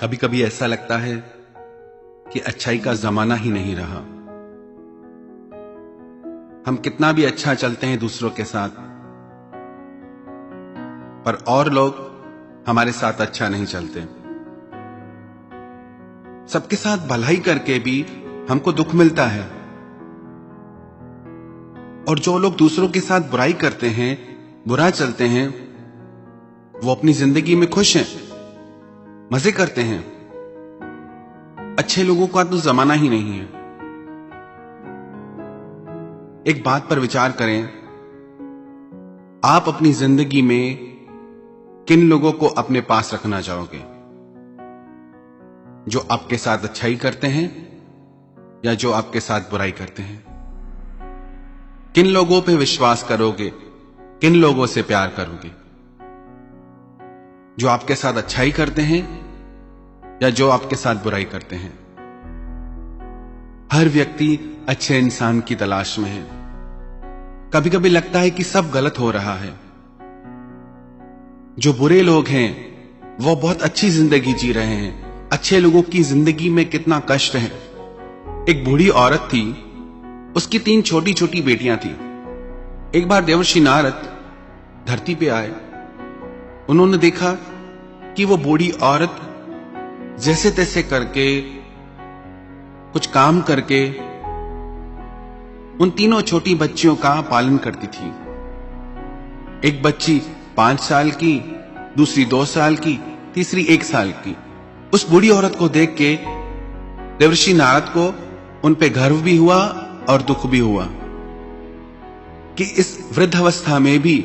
कभी कभी ऐसा लगता है कि अच्छाई का जमाना ही नहीं रहा। हम कितना भी अच्छा चलते हैं दूसरों के साथ, पर और लोग हमारे साथ अच्छा नहीं चलते। सबके साथ भलाई करके भी हमको दुख मिलता है, और जो लोग दूसरों के साथ बुराई करते हैं, बुरा चलते हैं, वो अपनी जिंदगी में खुश हैं, मजे करते हैं। अच्छे लोगों का तो जमाना ही नहीं है। एक बात पर विचार करें, आप अपनी जिंदगी में किन लोगों को अपने पास रखना चाहोगे? जो आपके साथ अच्छाई करते हैं या जो आपके साथ बुराई करते हैं? किन लोगों पे विश्वास करोगे? किन लोगों से प्यार करोगे? जो आपके साथ अच्छाई करते हैं या जो आपके साथ बुराई करते हैं? हर व्यक्ति अच्छे इंसान की तलाश में है। कभी कभी लगता है कि सब गलत हो रहा है। जो बुरे लोग हैं वो बहुत अच्छी जिंदगी जी रहे हैं। अच्छे लोगों की जिंदगी में कितना कष्ट है। एक बूढ़ी औरत थी, उसकी 3 छोटी छोटी बेटियां थी। एक बार देवर्षि नारद धरती पे आए। उन्होंने देखा कि वो बूढ़ी औरत जैसे तैसे करके, कुछ काम करके उन 3 छोटी बच्चियों का पालन करती थी। एक बच्ची 5 साल की, दूसरी 2 साल की, तीसरी 1 साल की। उस बूढ़ी औरत को देख के देवर्षि नारद को उन पे गर्व भी हुआ और दुख भी हुआ कि इस वृद्धावस्था में भी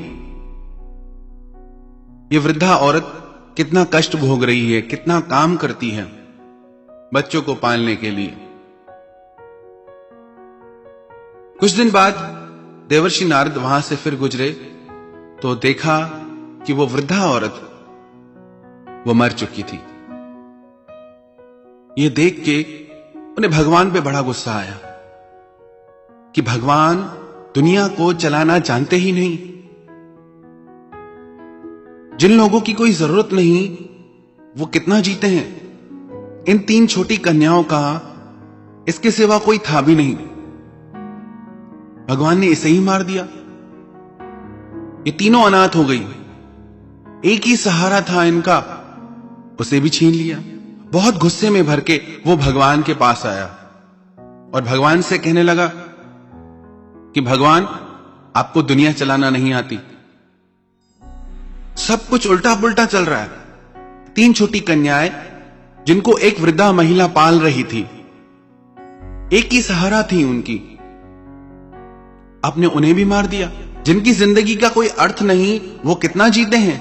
ये वृद्धा औरत कितना कष्ट भोग रही है, कितना काम करती है बच्चों को पालने के लिए। कुछ दिन बाद देवर्षि नारद वहां से फिर गुजरे तो देखा कि वो वृद्धा औरत वो मर चुकी थी। ये देख के उन्हें भगवान पे बड़ा गुस्सा आया कि भगवान दुनिया को चलाना जानते ही नहीं। जिन लोगों की कोई जरूरत नहीं वो कितना जीते हैं। इन 3 छोटी कन्याओं का इसके सिवा कोई था भी नहीं। भगवान ने इसे ही मार दिया। ये तीनों अनाथ हो गई। एक ही सहारा था इनका, उसे भी छीन लिया। बहुत गुस्से में भर के वो भगवान के पास आया और भगवान से कहने लगा कि भगवान, आपको दुनिया चलाना नहीं आती। सब कुछ उल्टा पुल्टा चल रहा है। 3 छोटी कन्याएं जिनको एक वृद्धा महिला पाल रही थी, एक ही सहारा थी उनकी, आपने उन्हें भी मार दिया। जिनकी जिंदगी का कोई अर्थ नहीं, वो कितना जीते हैं।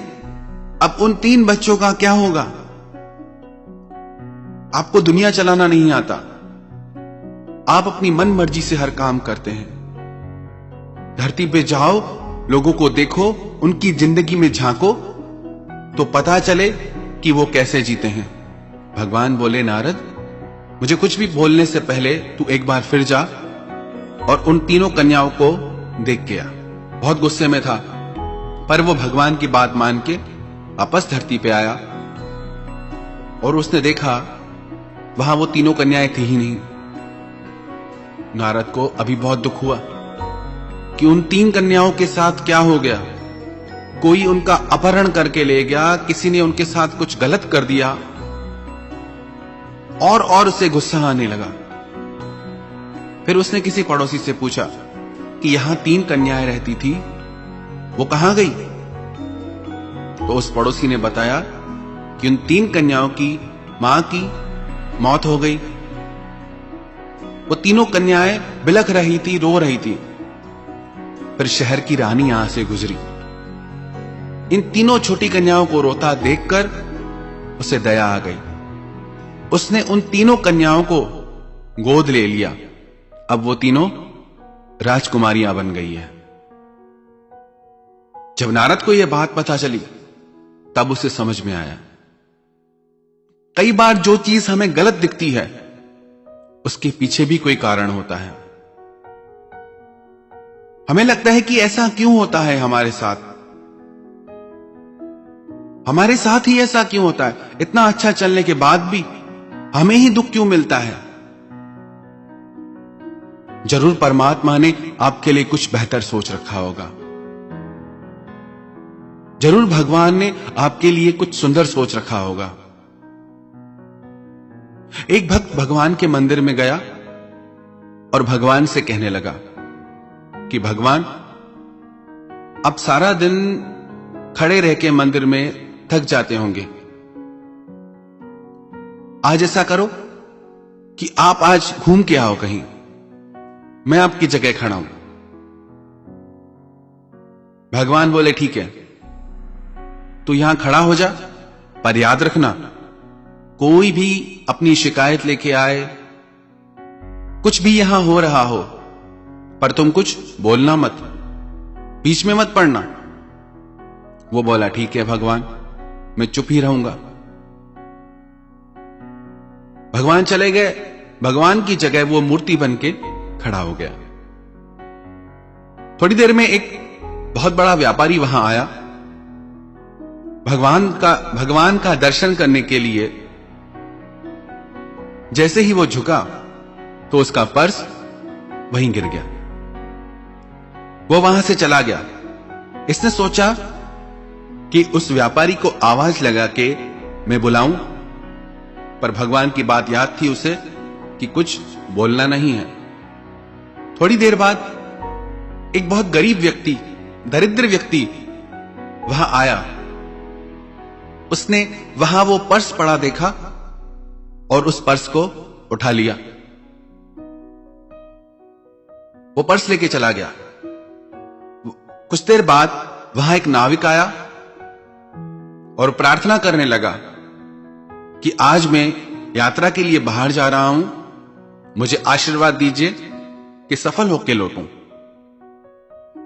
अब उन 3 बच्चों का क्या होगा? आपको दुनिया चलाना नहीं आता। आप अपनी मन मर्जी से हर काम करते हैं। धरती पे जाओ, लोगों को देखो, उनकी जिंदगी में झांको तो पता चले कि वो कैसे जीते हैं। भगवान बोले, नारद, मुझे कुछ भी बोलने से पहले तू एक बार फिर जा और उन 3 कन्याओं को देख के आ। बहुत गुस्से में था, पर वो भगवान की बात मान के वापस धरती पे आया और उसने देखा वहां वो 3 कन्याएं थी ही नहीं। नारद को अभी बहुत दुख हुआ कि उन 3 कन्याओं के साथ क्या हो गया। कोई उनका अपहरण करके ले गया, किसी ने उनके साथ कुछ गलत कर दिया, और उसे गुस्सा आने लगा। फिर उसने किसी पड़ोसी से पूछा कि यहां 3 कन्याएं रहती थी, वो कहां गई? तो उस पड़ोसी ने बताया कि उन 3 कन्याओं की मां की मौत हो गई। वो 3 कन्याएं बिलख रही थी, रो रही थी। फिर शहर की रानी यहां से गुजरी। इन 3 छोटी कन्याओं को रोता देखकर उसे दया आ गई। उसने उन 3 कन्याओं को गोद ले लिया। अब वो 3 राजकुमारियां बन गई है। जब नारद को यह बात पता चली तब उसे समझ में आया, कई बार जो चीज हमें गलत दिखती है उसके पीछे भी कोई कारण होता है। हमें लगता है कि ऐसा क्यों होता है हमारे साथ, हमारे साथ ही ऐसा क्यों होता है? इतना अच्छा चलने के बाद भी हमें ही दुख क्यों मिलता है? जरूर परमात्मा ने आपके लिए कुछ बेहतर सोच रखा होगा। जरूर भगवान ने आपके लिए कुछ सुंदर सोच रखा होगा। एक भक्त भगवान के मंदिर में गया और भगवान से कहने लगा कि भगवान, अब सारा दिन खड़े रह के मंदिर में थक जाते होंगे। आज ऐसा करो कि आप आज घूम के आओ कहीं, मैं आपकी जगह खड़ा हूं। भगवान बोले ठीक है, तू यहां खड़ा हो जा, पर याद रखना कोई भी अपनी शिकायत लेके आए, कुछ भी यहां हो रहा हो, पर तुम कुछ बोलना मत, बीच में मत पड़ना। वो बोला ठीक है भगवान, मैं चुप ही रहूंगा। भगवान चले गए। भगवान की जगह वो मूर्ति बन के खड़ा हो गया। थोड़ी देर में एक बहुत बड़ा व्यापारी वहां आया भगवान का दर्शन करने के लिए। जैसे ही वो झुका तो उसका पर्स वहीं गिर गया। वो वहां से चला गया। इसने सोचा कि उस व्यापारी को आवाज लगा के मैं बुलाऊं, पर भगवान की बात याद थी उसे कि कुछ बोलना नहीं है। थोड़ी देर बाद एक बहुत गरीब व्यक्ति, दरिद्र व्यक्ति वहां आया। उसने वहां वो पर्स पड़ा देखा और उस पर्स को उठा लिया। वो पर्स लेके चला गया। कुछ देर बाद वहां एक नाविक आया और प्रार्थना करने लगा कि आज मैं यात्रा के लिए बाहर जा रहा हूं, मुझे आशीर्वाद दीजिए कि सफल होकर लौटूं।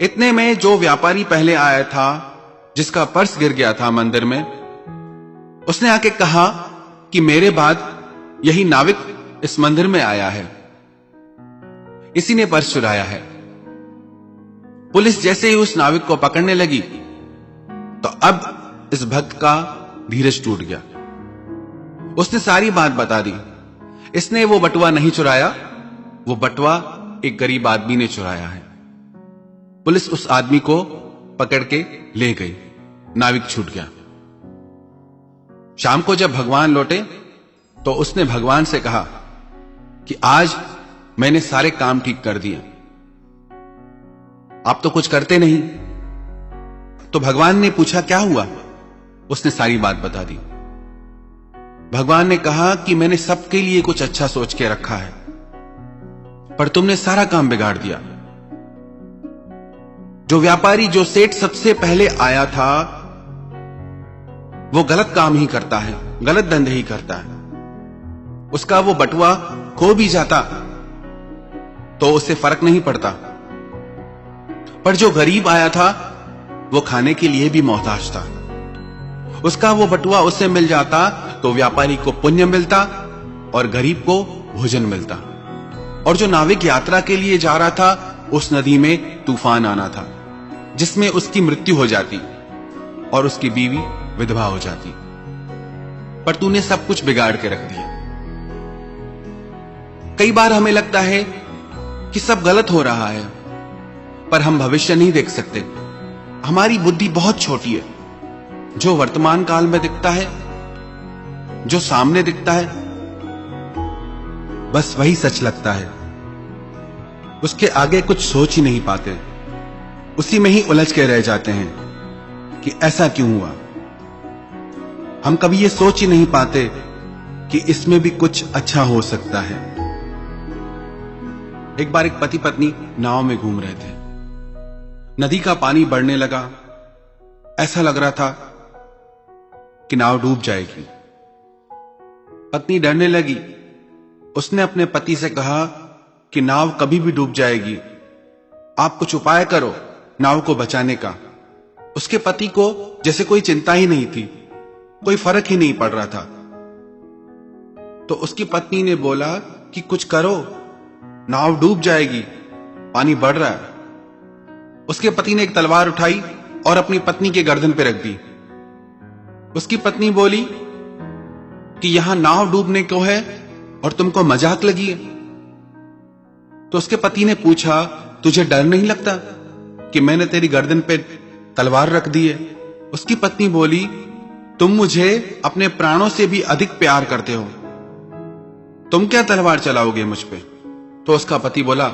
इतने में जो व्यापारी पहले आया था, जिसका पर्स गिर गया था मंदिर में, उसने आके कहा कि मेरे बाद यही नाविक इस मंदिर में आया है, इसी ने पर्स चुराया है। पुलिस जैसे ही उस नाविक को पकड़ने लगी तो अब इस भक्त का धीरज टूट गया। उसने सारी बात बता दी। इसने वो बटुआ नहीं चुराया, वो बटुआ एक गरीब आदमी ने चुराया है। पुलिस उस आदमी को पकड़ के ले गई। नाविक छूट गया। शाम को जब भगवान लौटे तो उसने भगवान से कहा कि आज मैंने सारे काम ठीक कर दिए, आप तो कुछ करते नहीं। तो भगवान ने पूछा क्या हुआ? उसने सारी बात बता दी। भगवान ने कहा कि मैंने सबके लिए कुछ अच्छा सोच के रखा है, पर तुमने सारा काम बिगाड़ दिया। जो व्यापारी, जो सेठ सबसे पहले आया था, वो गलत काम ही करता है, गलत धंधे ही करता है। उसका वो बटुआ खो भी जाता तो उससे फर्क नहीं पड़ता, पर जो गरीब आया था वो खाने के लिए भी मोहताज था। उसका वो बटुआ उससे मिल जाता तो व्यापारी को पुण्य मिलता और गरीब को भोजन मिलता। और जो नाविक यात्रा के लिए जा रहा था, उस नदी में तूफान आना था जिसमें उसकी मृत्यु हो जाती और उसकी बीवी विधवा हो जाती। पर तूने सब कुछ बिगाड़ के रख दिया। कई बार हमें लगता है कि सब गलत हो रहा है, पर हम भविष्य नहीं देख सकते। हमारी बुद्धि बहुत छोटी है। जो वर्तमान काल में दिखता है, जो सामने दिखता है, बस वही सच लगता है। उसके आगे कुछ सोच ही नहीं पाते, उसी में ही उलझ के रह जाते हैं कि ऐसा क्यों हुआ। हम कभी ये सोच ही नहीं पाते कि इसमें भी कुछ अच्छा हो सकता है। एक बार एक पति पत्नी नाव में घूम रहे थे। नदी का पानी बढ़ने लगा। ऐसा लग रहा था कि नाव डूब जाएगी। पत्नी डरने लगी। उसने अपने पति से कहा कि नाव कभी भी डूब जाएगी, आप कुछ उपाय करो नाव को बचाने का। उसके पति को जैसे कोई चिंता ही नहीं थी, कोई फर्क ही नहीं पड़ रहा था। तो उसकी पत्नी ने बोला कि कुछ करो, नाव डूब जाएगी, पानी बढ़ रहा है। उसके पति ने एक तलवार उठाई और अपनी पत्नी के गर्दन पे रख दी। उसकी पत्नी बोली कि यहां नाव डूबने को है और तुमको मजाक लगी है। तो उसके पति ने पूछा, तुझे डर नहीं लगता कि मैंने तेरी गर्दन पे तलवार रख दी है? उसकी पत्नी बोली, तुम मुझे अपने प्राणों से भी अधिक प्यार करते हो, तुम क्या तलवार चलाओगे मुझ पे? तो उसका पति बोला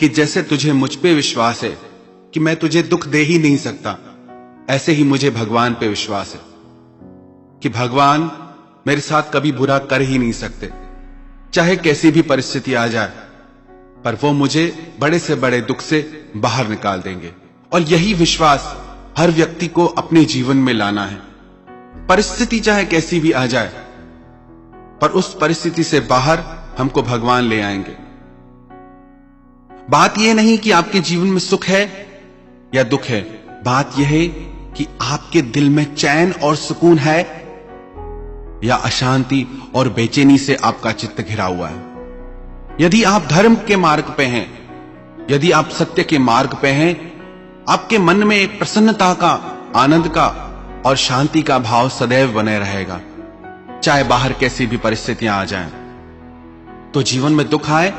कि जैसे तुझे मुझ पे विश्वास है कि मैं तुझे दुख दे ही नहीं सकता, ऐसे ही मुझे भगवान पे विश्वास है कि भगवान मेरे साथ कभी बुरा कर ही नहीं सकते, चाहे कैसी भी परिस्थिति आ जाए, पर वो मुझे बड़े से बड़े दुख से बाहर निकाल देंगे। और यही विश्वास हर व्यक्ति को अपने जीवन में लाना है। परिस्थिति चाहे कैसी भी आ जाए, पर उस परिस्थिति से बाहर हमको भगवान ले आएंगे। बात यह नहीं कि आपके जीवन में सुख है या दुख है, बात यह है कि आपके दिल में चैन और सुकून है या अशांति और बेचैनी से आपका चित्त घिरा हुआ है। यदि आप धर्म के मार्ग पे हैं, यदि आप सत्य के मार्ग पे हैं, आपके मन में एक प्रसन्नता का, आनंद का और शांति का भाव सदैव बने रहेगा, चाहे बाहर कैसी भी परिस्थितियां आ जाएं। तो जीवन में दुख आए,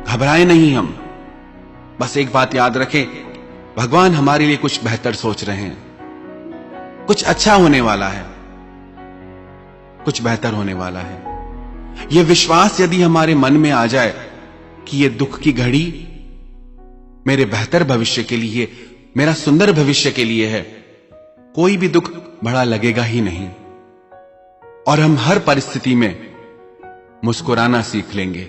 घबराए नहीं हम, बस एक बात याद रखें, भगवान हमारे लिए कुछ बेहतर सोच रहे हैं, कुछ अच्छा होने वाला है, कुछ बेहतर होने वाला है। यह विश्वास यदि हमारे मन में आ जाए कि यह दुख की घड़ी मेरे बेहतर भविष्य के लिए, मेरा सुंदर भविष्य के लिए है, कोई भी दुख बड़ा लगेगा ही नहीं और हम हर परिस्थिति में मुस्कुराना सीख लेंगे।